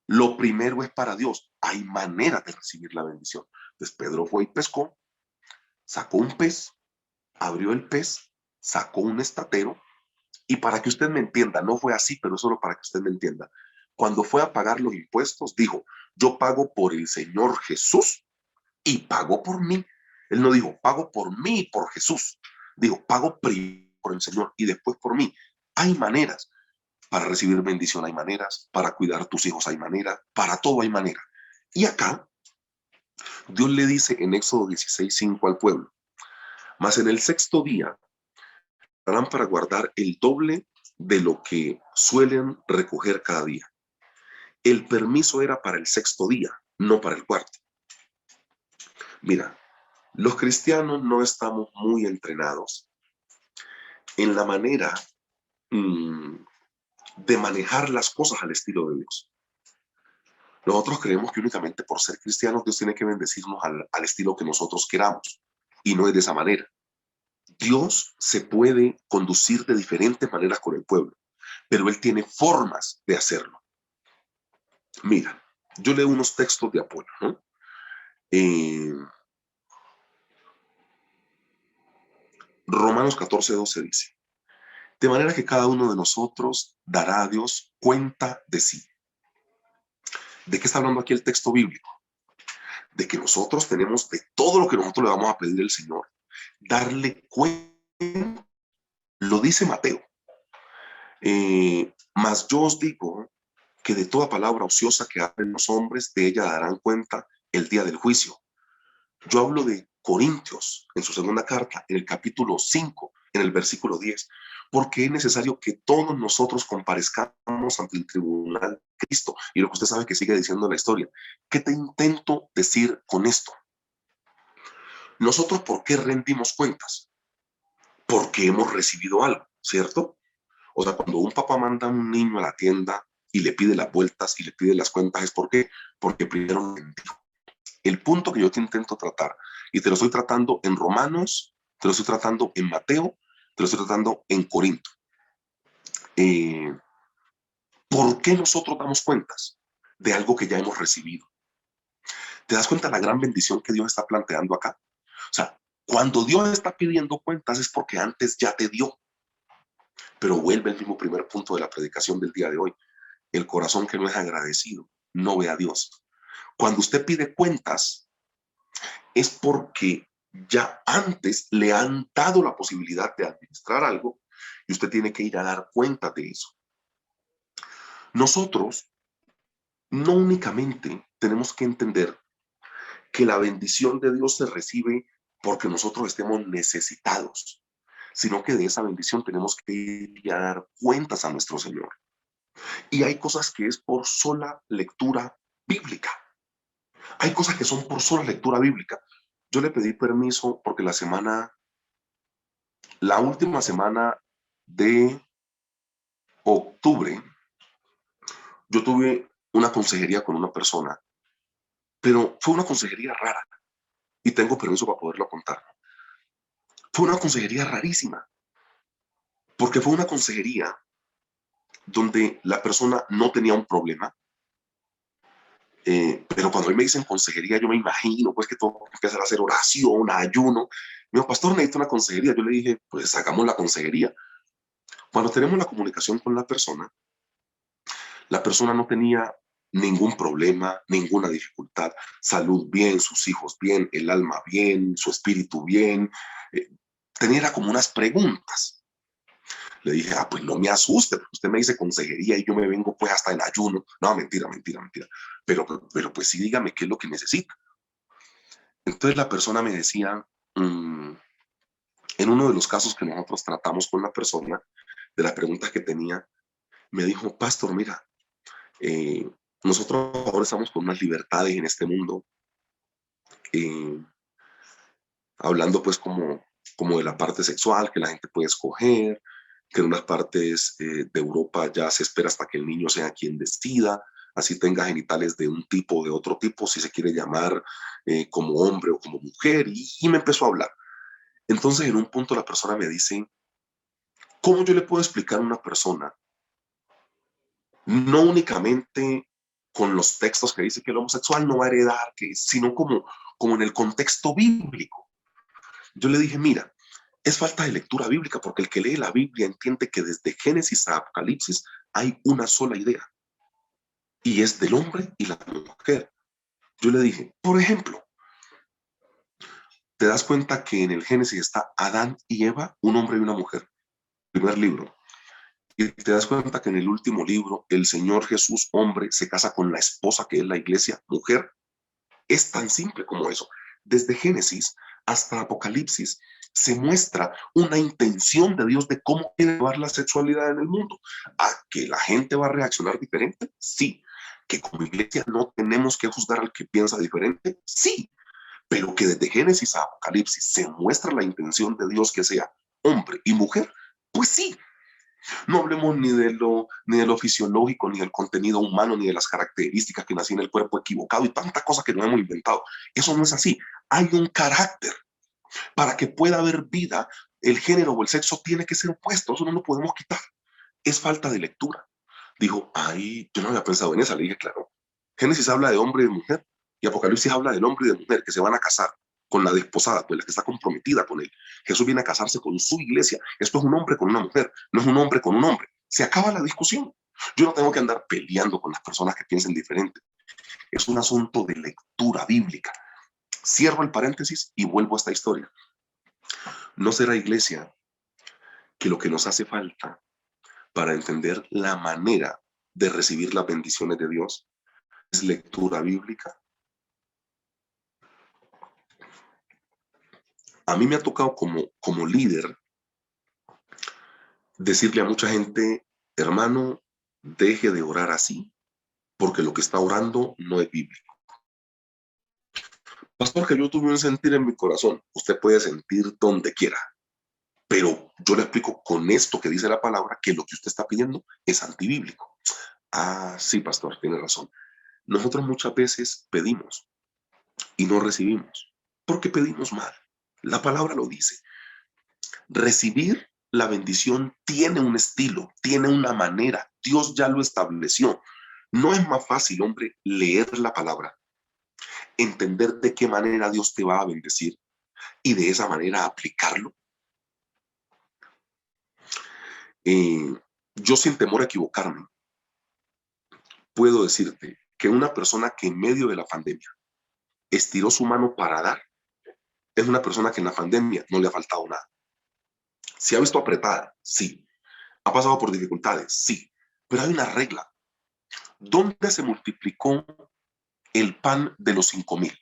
Lo primero es para Dios. Hay manera de recibir la bendición. Entonces Pedro fue y pescó, sacó un pez, abrió el pez, sacó un estatero, y para que usted me entienda, no fue así, pero solo para que usted me entienda. Cuando fue a pagar los impuestos, dijo, yo pago por el Señor Jesús y pago por mí. Él no dijo, pago por mí y por Jesús. Dijo, pago primero por el Señor y después por mí. Hay maneras para recibir bendición, hay maneras para cuidar a tus hijos, hay maneras, para todo hay manera. Y acá, Dios le dice en Éxodo 16:5 al pueblo, mas en el sexto día harán para guardar el doble de lo que suelen recoger cada día. El permiso era para el sexto día, no para el cuarto. Mira, los cristianos no estamos muy entrenados en la manera de manejar las cosas al estilo de Dios. Nosotros creemos que únicamente por ser cristianos Dios tiene que bendecirnos al estilo que nosotros queramos, y no es de esa manera. Dios se puede conducir de diferentes maneras con el pueblo, pero Él tiene formas de hacerlo. Mira, yo leo unos textos de apoyo, ¿no? Romanos 14:12 dice, de manera que cada uno de nosotros dará a Dios cuenta de sí. ¿De qué está hablando aquí el texto bíblico? De que nosotros tenemos de todo lo que nosotros le vamos a pedir al Señor, darle cuenta. Lo dice Mateo. Mas yo os digo que de toda palabra ociosa que hablen los hombres, de ella darán cuenta el día del juicio. Yo hablo de Corintios en su segunda carta, en el capítulo 5, en el versículo 10, porque es necesario que todos nosotros comparezcamos ante el tribunal de Cristo. Y lo que usted sabe que sigue diciendo la historia. ¿Qué te intento decir con esto? Nosotros, ¿por qué rendimos cuentas? Porque hemos recibido algo, ¿cierto? O sea, cuando un papá manda a un niño a la tienda y le pide las vueltas y le pide las cuentas, ¿es por qué? Porque primero no entendió. El punto que yo te intento tratar, y te lo estoy tratando en Romanos, te lo estoy tratando en Mateo, te lo estoy tratando en Corinto. Eh, ¿Por qué nosotros damos cuentas de algo que ya hemos recibido? ¿Te das cuenta de la gran bendición que Dios está planteando acá? O sea, cuando Dios está pidiendo cuentas es porque antes ya te dio. Pero vuelve el mismo primer punto de la predicación del día de hoy. El corazón que no es agradecido no ve a Dios. Cuando usted pide cuentas es porque ya antes le han dado la posibilidad de administrar algo y usted tiene que ir a dar cuenta de eso. Nosotros no únicamente tenemos que entender que la bendición de Dios se recibe porque nosotros estemos necesitados, sino que de esa bendición tenemos que ir a dar cuentas a nuestro Señor. Y hay cosas que es por sola lectura bíblica. Hay cosas que son por sola lectura bíblica. Yo le pedí permiso porque la última semana de octubre, yo tuve una consejería con una persona, pero fue una consejería rara y tengo permiso para poderlo contar. Fue una consejería rarísima, porque fue una consejería donde la persona no tenía un problema, pero cuando a mí me dicen consejería, yo me imagino pues que todo empezar a hacer oración, ayuno. Me dijo, pastor, necesito una consejería. Yo le dije, pues hagamos la consejería. Cuando tenemos la comunicación con la persona no tenía ningún problema, ninguna dificultad, salud bien, sus hijos bien, el alma bien, su espíritu bien. Eh, tenía como unas preguntas. Le dije, pues no me asuste, porque usted me dice consejería y yo me vengo pues hasta en ayuno. No, mentira, mentira, mentira. Pero pues sí, dígame qué es lo que necesita. Entonces la persona me decía, en uno de los casos que nosotros tratamos con la persona, de las preguntas que tenía, me dijo, pastor, mira, eh, nosotros ahora estamos con unas libertades en este mundo, eh, hablando pues como de la parte sexual, que la gente puede escoger, que en unas partes de Europa ya se espera hasta que el niño sea quien decida, así tenga genitales de un tipo o de otro tipo, si se quiere llamar como hombre o como mujer, y me empezó a hablar. Entonces en un punto la persona me dice, ¿cómo yo le puedo explicar a una persona, no únicamente con los textos que dice que el homosexual no va a heredar, sino como en el contexto bíblico? Yo le dije, mira, es falta de lectura bíblica porque el que lee la Biblia entiende que desde Génesis a Apocalipsis hay una sola idea y es del hombre y la mujer. Yo le dije, por ejemplo, te das cuenta que en el Génesis está Adán y Eva, un hombre y una mujer, primer libro. Y te das cuenta que en el último libro, el Señor Jesús, hombre, se casa con la esposa que es la iglesia, mujer. Es tan simple como eso. Desde Génesis hasta Apocalipsis se muestra una intención de Dios de cómo quiere llevar la sexualidad en el mundo. ¿A que la gente va a reaccionar diferente? Sí. ¿Que como iglesia no tenemos que juzgar al que piensa diferente? Sí. Pero que desde Génesis a Apocalipsis se muestra la intención de Dios que sea hombre y mujer, pues sí. No hablemos ni de lo fisiológico, ni del contenido humano, ni de las características que nací en el cuerpo equivocado y tantas cosas que no hemos inventado. Eso no es así. Hay un carácter. Para que pueda haber vida, el género o el sexo tiene que ser opuesto. Eso no lo podemos quitar. Es falta de lectura. Dijo, ay, yo no había pensado en esa. Le dije, claro. Génesis habla de hombre y de mujer y Apocalipsis habla del hombre y de mujer que se van a casar con la desposada, pues la que está comprometida con él. Jesús viene a casarse con su iglesia. Esto es un hombre con una mujer, no es un hombre con un hombre. Se acaba la discusión. Yo no tengo que andar peleando con las personas que piensen diferente. Es un asunto de lectura bíblica. Cierro el paréntesis y vuelvo a esta historia. No será, iglesia, que lo que nos hace falta para entender la manera de recibir las bendiciones de Dios es lectura bíblica. A mí me ha tocado como líder decirle a mucha gente, hermano, deje de orar así, porque lo que está orando no es bíblico. Pastor, que yo tuve un sentir en mi corazón. Usted puede sentir donde quiera, Pero yo le explico con esto que dice la palabra que lo que usted está pidiendo es antibíblico. Ah, sí, pastor, tiene razón. Nosotros muchas veces pedimos y no recibimos porque pedimos mal. La palabra lo dice. Recibir la bendición tiene un estilo, tiene una manera. Dios ya lo estableció. No es más fácil, hombre, leer la palabra, entender de qué manera Dios te va a bendecir y de esa manera aplicarlo. Eh, yo sin temor a equivocarme, puedo decirte que una persona que en medio de la pandemia estiró su mano para dar, es una persona que en la pandemia no le ha faltado nada. ¿Se ha visto apretada? Sí. ¿Ha pasado por dificultades? Sí. Pero hay una regla. ¿Dónde se multiplicó el pan de los 5,000?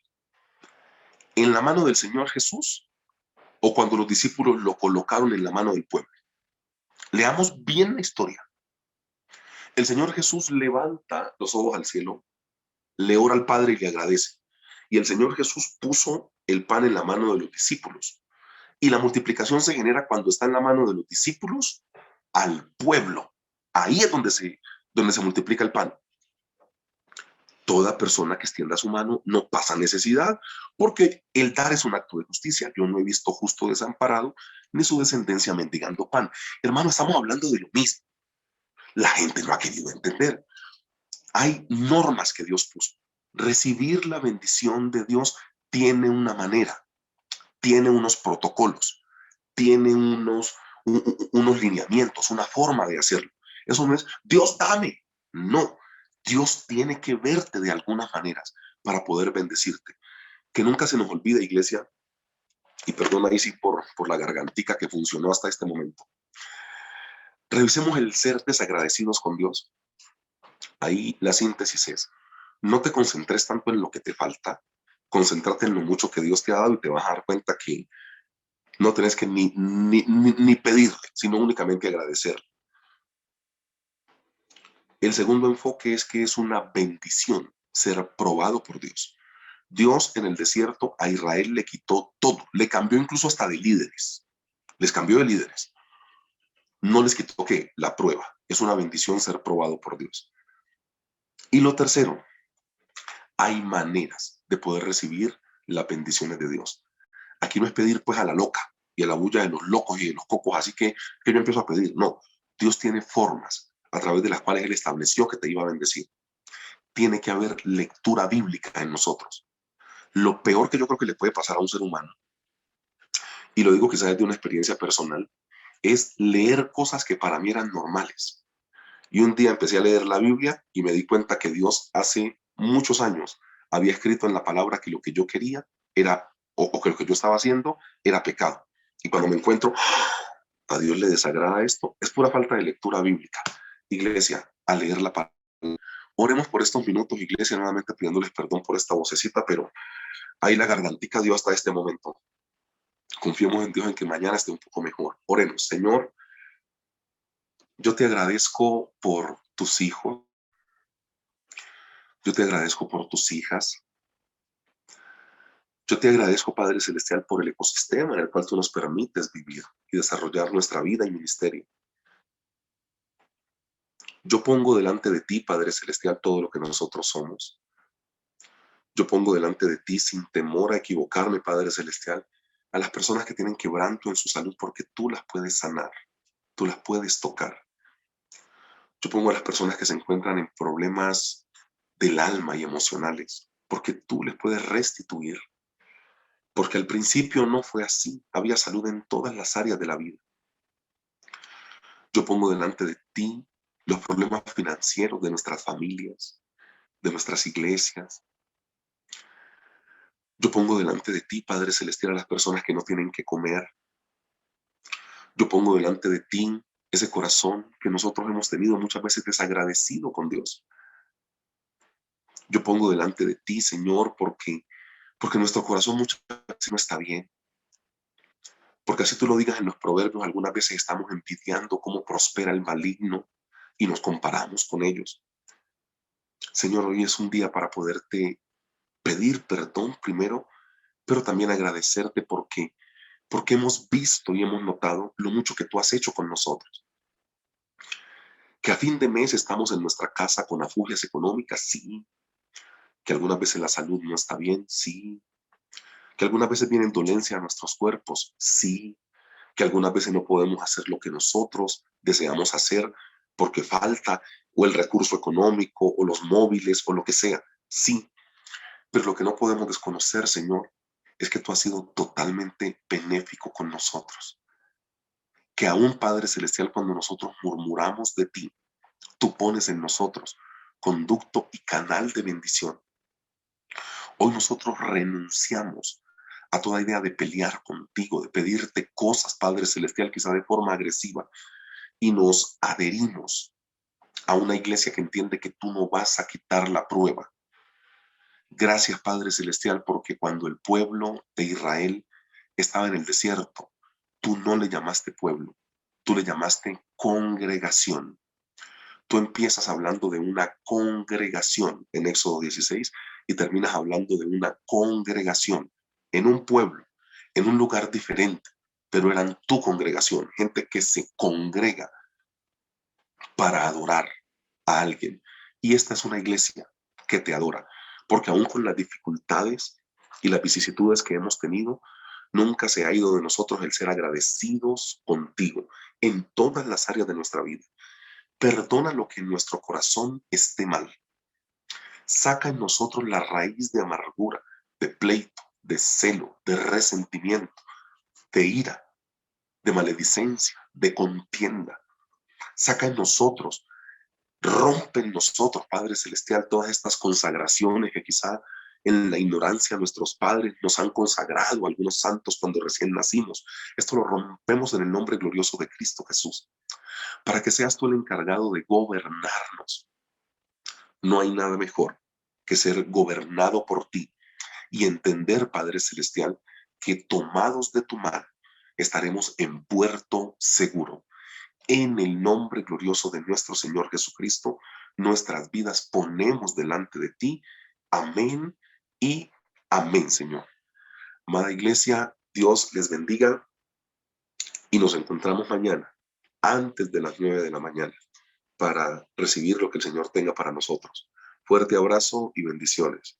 ¿En la mano del Señor Jesús o cuando los discípulos lo colocaron en la mano del pueblo? Leamos bien la historia. El Señor Jesús levanta los ojos al cielo, le ora al Padre y le agradece. Y el Señor Jesús puso el pan en la mano de los discípulos. Y la multiplicación se genera cuando está en la mano de los discípulos al pueblo. Ahí es donde se multiplica el pan. Toda persona que extienda su mano no pasa necesidad, porque el dar es un acto de justicia. Yo no he visto justo desamparado, ni su descendencia mendigando pan. Hermano, estamos hablando de lo mismo. La gente no ha querido entender. Hay normas que Dios puso. Recibir la bendición de Dios tiene una manera, tiene unos protocolos, tiene unos lineamientos, una forma de hacerlo. Eso no es, Dios dame. No, Dios tiene que verte de algunas maneras para poder bendecirte. Que nunca se nos olvide, iglesia, y perdona ahí sí por la gargantica que funcionó hasta este momento. Revisemos el ser desagradecidos con Dios. Ahí la síntesis es, no te concentres tanto en lo que te falta, concéntrate en lo mucho que Dios te ha dado y te vas a dar cuenta que no tenés que ni pedirle, sino únicamente agradecerle. El segundo enfoque es que es una bendición ser probado por Dios. Dios en el desierto a Israel le quitó todo, le cambió incluso hasta de líderes, les cambió de líderes. No les quitó ¿qué? La prueba. Es una bendición ser probado por Dios. Y lo tercero, hay maneras de poder recibir las bendiciones de Dios. Aquí no es pedir pues a la loca y a la bulla de los locos y de los cocos, así que yo empiezo a pedir. No, Dios tiene formas a través de las cuales Él estableció que te iba a bendecir. Tiene que haber lectura bíblica en nosotros. Lo peor que yo creo que le puede pasar a un ser humano, y lo digo quizás de una experiencia personal, es leer cosas que para mí eran normales. Y un día empecé a leer la Biblia y me di cuenta que Dios hace muchos años había escrito en la palabra que lo que yo quería era, o que lo que yo estaba haciendo era pecado. Y cuando me encuentro, a Dios le desagrada esto, es pura falta de lectura bíblica. Iglesia, a leer la palabra. Oremos por estos minutos, iglesia, nuevamente pidiéndoles perdón por esta vocecita, pero ahí la gargantica dio hasta este momento. Confiemos en Dios en que mañana esté un poco mejor. Oremos, Señor, yo te agradezco por tus hijos, yo te agradezco por tus hijas, yo te agradezco, Padre Celestial, por el ecosistema en el cual tú nos permites vivir y desarrollar nuestra vida y ministerio. Yo pongo delante de ti, Padre Celestial, todo lo que nosotros somos. Yo pongo delante de ti sin temor a equivocarme, Padre Celestial, a las personas que tienen quebranto en su salud porque tú las puedes sanar, tú las puedes tocar. Yo pongo a las personas que se encuentran en problemas del alma y emocionales porque tú les puedes restituir. Porque al principio no fue así, había salud en todas las áreas de la vida. Yo pongo delante de ti los problemas financieros de nuestras familias, de nuestras iglesias. Yo pongo delante de ti, Padre Celestial, a las personas que no tienen que comer. Yo pongo delante de ti ese corazón que nosotros hemos tenido muchas veces desagradecido con Dios. Yo pongo delante de ti, Señor, porque nuestro corazón muchas veces no está bien. Porque así tú lo digas en los proverbios, algunas veces estamos envidiando cómo prospera el maligno y nos comparamos con ellos. Señor, hoy es un día para poderte pedir perdón primero, pero también agradecerte porque porque hemos visto y hemos notado lo mucho que tú has hecho con nosotros. Que a fin de mes estamos en nuestra casa con afugias económicas, sí. Que algunas veces la salud no está bien, sí. Que algunas veces vienen dolencia a nuestros cuerpos, sí. Que algunas veces no podemos hacer lo que nosotros deseamos hacer porque falta o el recurso económico o los móviles o lo que sea, sí. Pero lo que no podemos desconocer, Señor, es que tú has sido totalmente benéfico con nosotros. Que aún, Padre Celestial, cuando nosotros murmuramos de ti, tú pones en nosotros conducto y canal de bendición. Hoy nosotros renunciamos a toda idea de pelear contigo, de pedirte cosas, Padre Celestial, quizá de forma agresiva, y nos adherimos a una iglesia que entiende que tú no vas a quitar la prueba. Gracias, Padre Celestial, porque cuando el pueblo de Israel estaba en el desierto, tú no le llamaste pueblo, tú le llamaste congregación. Tú empiezas hablando de una congregación en Éxodo 16 y terminas hablando de una congregación en un pueblo, en un lugar diferente, pero eran tu congregación, gente que se congrega para adorar a alguien. Y esta es una iglesia que te adora, porque aún con las dificultades y las vicisitudes que hemos tenido, nunca se ha ido de nosotros el ser agradecidos contigo en todas las áreas de nuestra vida. Perdona lo que en nuestro corazón esté mal. Saca en nosotros la raíz de amargura, de pleito, de celo, de resentimiento, de ira, de maledicencia, de contienda. Saca en nosotros, rompe en nosotros, Padre Celestial, todas estas consagraciones que quizá en la ignorancia nuestros padres nos han consagrado, algunos santos cuando recién nacimos. Esto lo rompemos en el nombre glorioso de Cristo Jesús, para que seas tú el encargado de gobernarnos. No hay nada mejor que ser gobernado por ti y entender, Padre Celestial, que tomados de tu mano estaremos en puerto seguro. En el nombre glorioso de nuestro Señor Jesucristo, nuestras vidas ponemos delante de ti. Amén y amén, Señor. Amada iglesia, Dios les bendiga y nos encontramos mañana antes de las 9 de la mañana para recibir lo que el Señor tenga para nosotros. Fuerte abrazo y bendiciones.